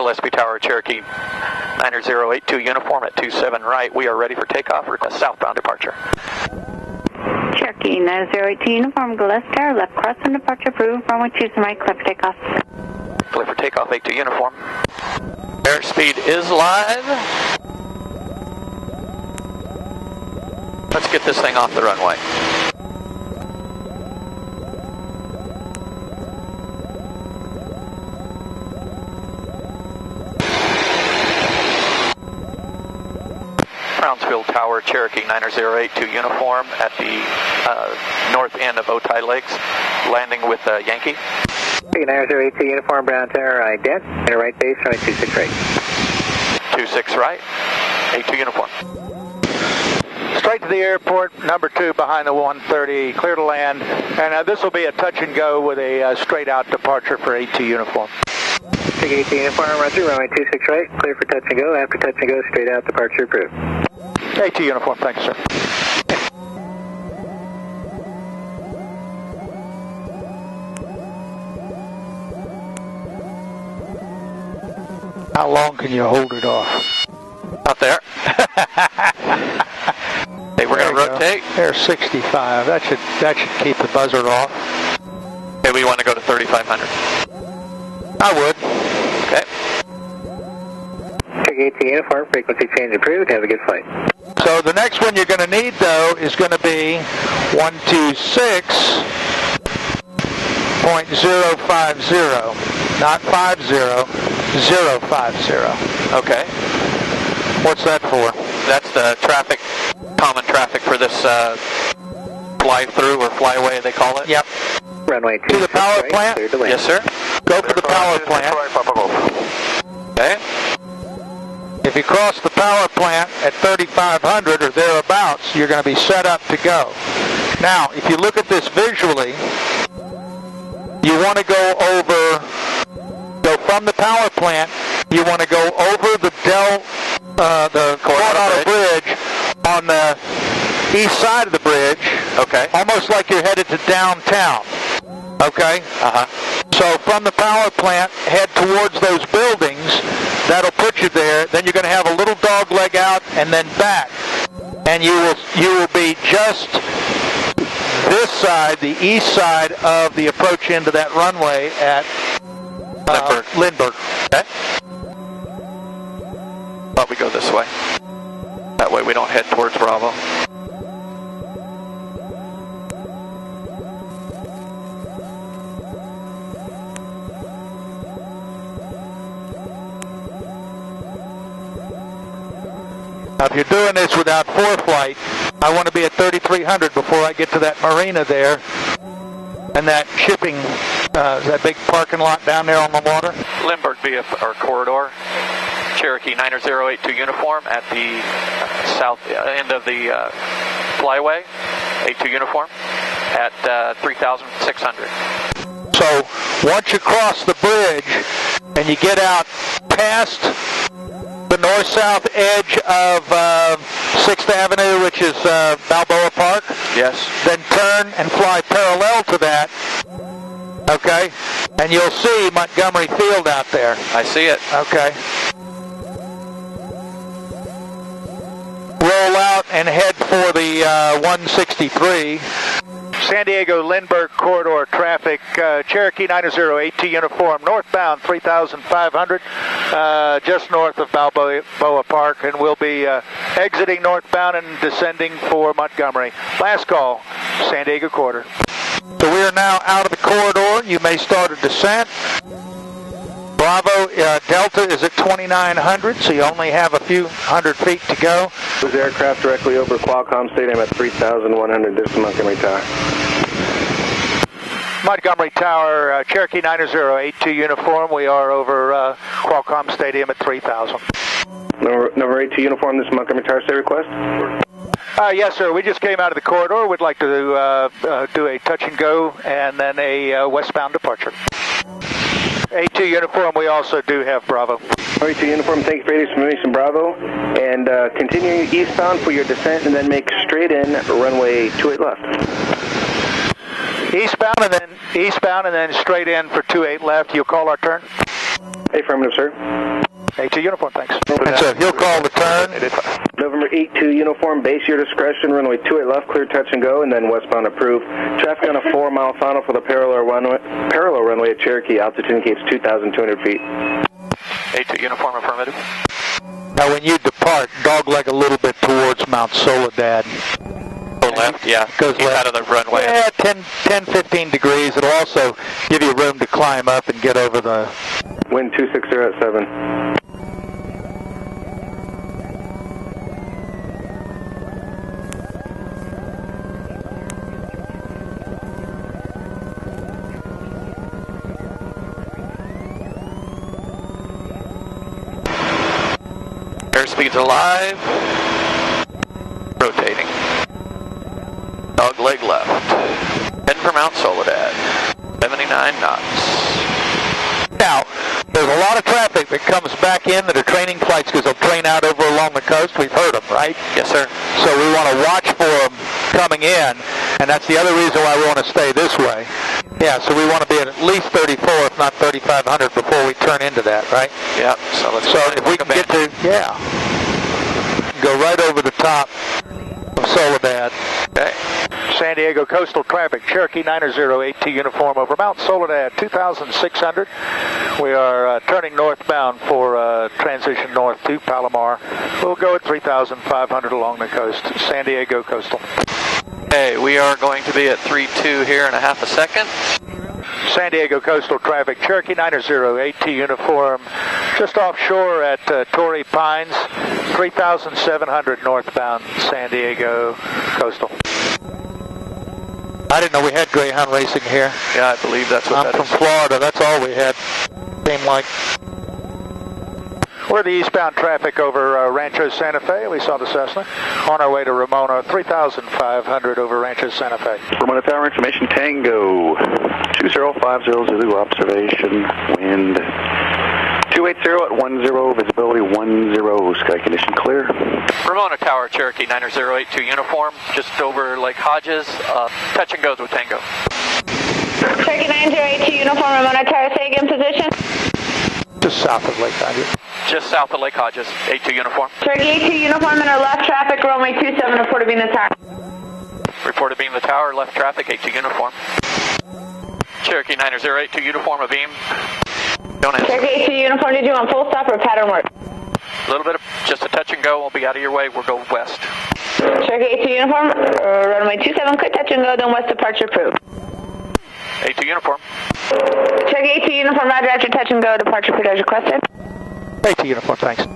Gillespie Tower, Cherokee 9082 uniform at 27 right. We are ready for takeoff. Request southbound departure. Cherokee 9082 uniform, Gillespie Tower, left cross and departure approved. Runway 27 right, clear for takeoff. Clear for takeoff, 82 uniform. Airspeed is live. Let's get this thing off the runway. Brownsville Tower, Cherokee 9082 uniform at the north end of Otay Lakes, landing with Yankee. Cherokee 9082 uniform, Brown Tower, ident, and right base, runway 26 right. 26 right, 82 uniform. Straight to the airport, number 2 behind the 130, clear to land, and this will be a touch and go with a straight out departure for 82 uniform. Cherokee 82 uniform, roger, runway 26 right, clear for touch and go. After touch and go, straight out departure approved. 82 uniform, thank you, sir. How long can you hold it off? Out there. Hey, we're going to rotate. There's 65. That should keep the buzzer off. Okay, we want to go to 3500. I would. Okay. Cherokee 82 uniform, frequency change approved. Have a good flight. So the next one you're going to need, though, is going to be 126.050, not 50, 050. Okay. What's that for? That's the traffic, common traffic for this fly-through or flyaway, they call it. Yep. Runway 26 To the power right, plant? clear to land. Yes, sir. Go for the power plant. Okay. If you cross the power plant at 3,500 or thereabouts, you're going to be set up to go. Now, if you look at this visually, you want to go from the power plant, you want to go over the Coronado Bridge on the east side of the bridge. Okay. Almost like you're headed to downtown. Okay? Uh-huh. So from the power plant, head towards those buildings. That'll put you there. Then you're going to have a little dog leg out and then back. And you will be just this side, the east side of the approach into that runway at Lindbergh. Okay. Thought we go this way. That way we don't head towards Bravo. Now, if you're doing this without foreflight, I want to be at 3,300 before I get to that marina there and that shipping, that big parking lot down there on the water. Lindbergh via our corridor, Cherokee 9082 uniform at the south end of the flyway, 82 uniform at 3,600. So once you cross the bridge and you get out past the north-south edge of 6th Avenue, which is Balboa Park. Yes. Then turn and fly parallel to that, okay? And you'll see Montgomery Field out there. I see it. Okay. Roll out and head for the 163. San Diego Lindbergh corridor traffic, Cherokee 9082 uniform, northbound 3,500, just north of Balboa Park, and we'll be exiting northbound and descending for Montgomery. Last call, San Diego corridor. So we are now out of the corridor. You may start a descent. Bravo, Delta is at 2,900, so you only have a few hundred feet to go. This aircraft directly over Qualcomm Stadium at 3,100, this is Montgomery Tower. Montgomery Tower, Cherokee 9082 uniform, we are over Qualcomm Stadium at 3,000. Number 82 uniform, this is Montgomery Tower, stay request? Yes, sir. We just came out of the corridor. We'd like to do a touch and go and then a westbound departure. A2 uniform, we also do have Bravo. A2 uniform, thank you for information, Bravo. And continue eastbound for your descent and then make straight in runway 28 left. Eastbound and then straight in for 28 left. You'll call our turn? Affirmative, sir. A2 uniform, thanks. And so he'll call the turn. November 82 uniform, base your discretion, runway 28 left, clear touch and go, and then westbound approved. Traffic on a 4-mile final for the parallel runway at Cherokee. Altitude indicates 2,200 feet. A2 uniform, affirmative. Now when you depart, dogleg a little bit towards Mount Soledad. Go left, yeah. Goes Keep left. out of the runway. Yeah, 10, 15 degrees. It'll also give you room to climb up and get over the... Wind 260 at 7. Airspeed's alive. Rotating. Dog leg left. Heading for Mount Soledad. 79 knots. Now, there's a lot of traffic that comes back in that are training flights because they'll train out over along the coast. We've heard them, right? Yes, sir. So we want to watch for them coming in, and that's the other reason why we want to stay this way. Yeah, so we want to be at least 34, if not 3,500, before we turn into that, right? Yeah. So if we can get to, go right over the top of Soledad. Okay. San Diego coastal traffic, Cherokee 908T uniform over Mount Soledad, 2,600. We are turning northbound for transition north to Palomar. We'll go at 3,500 along the coast, San Diego coastal. Okay, we are going to be at 3-2 here in a half a second. San Diego coastal traffic, Cherokee 908T uniform, just offshore at Torrey Pines, 3,700 northbound San Diego coastal. I didn't know we had Greyhound racing here. Yeah, I believe that's what I'm from Florida, that's all we had. Seemed like. We're the eastbound traffic over Rancho Santa Fe. We saw the Cessna. On our way to Ramona, 3,500 over Rancho Santa Fe. Ramona Tower information, Tango 2050 Zulu observation, wind 280 at 10, visibility 10, sky condition clear. Ramona Tower, Cherokee 908-2 uniform, just over Lake Hodges, touch and goes with Tango. Cherokee 908-2 uniform, Ramona Tower, say again position. Just south of Lake Hodges. Just south of Lake Hodges, 82 uniform. Cherokee 82 uniform in our left traffic, runway 27, reported being the tower. Reported being the tower, left traffic, 82 uniform. Cherokee 908-2 uniform, Avim. Don't answer. Cherokee 82 uniform, did you want full stop or pattern work? A little bit of just a touch and go, we'll be out of your way, we'll go west. Cherokee 82 uniform, runway 27, clear touch and go, then west departure approved. 82 uniform. Cherokee 82 uniform, roger, after touch and go, departure approved as requested. 82 uniform, thanks.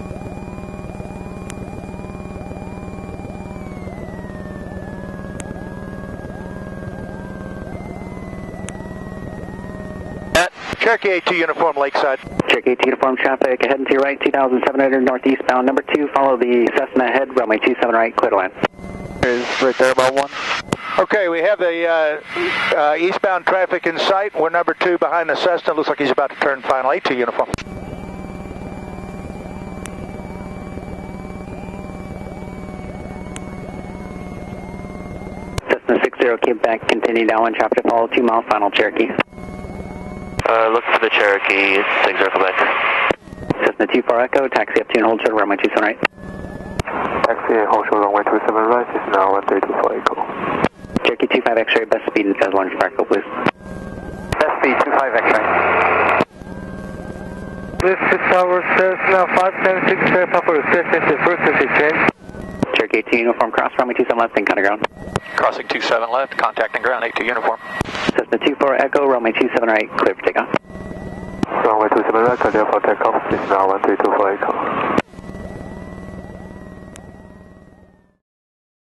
Cherokee 82 uniform, Lakeside. Cherokee 82 uniform traffic, heading to your right, 2,700 northeastbound, number 2, follow the Cessna ahead, runway 27 right, clear to land. Is right there about 1. Okay, we have the eastbound traffic in sight. We're number 2 behind the Cessna. Looks like he's about to turn final. 82 uniform. Cessna 60 Quebec, continue downwind, traffic to follow, 2-mile final, Cherokee. Look for the Cherokee, 60 Quebec. Cessna 24 Echo, taxi up to and hold short, runway 27 right. Taxi and hold short, runway 27 right, is now 132 Echo. Cherokee 25 X-ray, best speed as launch practical, please. Best speed 25 X-ray. This is our Cessna 576 Papa Resistance to first exchange. Cherokee 82 uniform, cross runway 27 left and contact ground. Crossing 27 left, contacting ground, 82 uniform. Cessna 24 Echo, runway 27 right, clear for takeoff. Runway 27 right, clear for takeoff, is now 132 Echo.